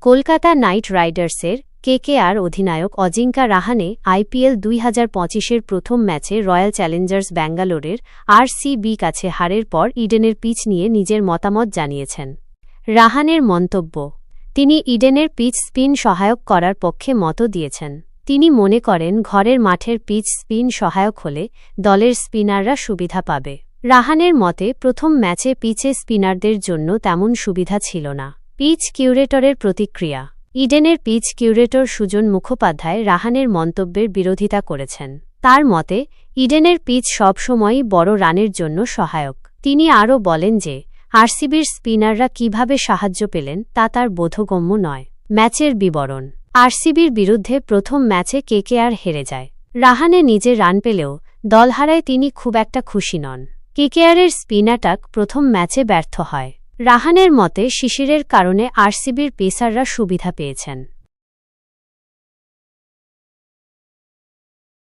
Kolkata night রাইডার্সের KKR অধিনায়ক Ajinkya Rahane IPL 2025-এর প্রথম ম্যাচে রয়্যাল চ্যালেঞ্জার্স ব্যাঙ্গালোরের আরসিবি কাছে হারের পর ইডেনের পিচ নিয়ে নিজের মতামত জানিয়েছেন। রাহানের মন্তব্য, তিনি ইডেনের পিচ স্পিন সহায়ক করার পক্ষে মত দিয়েছেন। তিনি মনে করেন ঘরের মাঠের পিচ স্পিন সহায়ক হলে দলের স্পিনাররা সুবিধা পাবে। রাহানের মতে প্রথম ম্যাচে পিচে স্পিনারদের জন্য তেমন সুবিধা ছিল না। পিচ কিউরেটরের প্রতিক্রিয়া। ইডেনের পিচ কিউরেটর সুজন মুখোপাধ্যায় রাহানের মন্তব্যের বিরোধিতা করেছেন। তার মতে ইডেনের পিচ সবসময়ই বড় রানের জন্য সহায়ক। তিনি আরও বলেন যে আরসিবির স্পিনাররা কিভাবে সাহায্য পেলেন তা তার বোধগম্য নয়। ম্যাচের বিবরণ। আরসিবির বিরুদ্ধে প্রথম ম্যাচে কেকেআর হেরে যায়। রাহানে নিজে রান পেলেও দল হারায় তিনি খুব একটা খুশি নন। কেকেআরের স্পিন অ্যাটাক প্রথম ম্যাচে ব্যর্থ হয়। রাহানের মতে শিশিরের কারণে আরসিবির পেসাররা সুবিধা পেয়েছেন।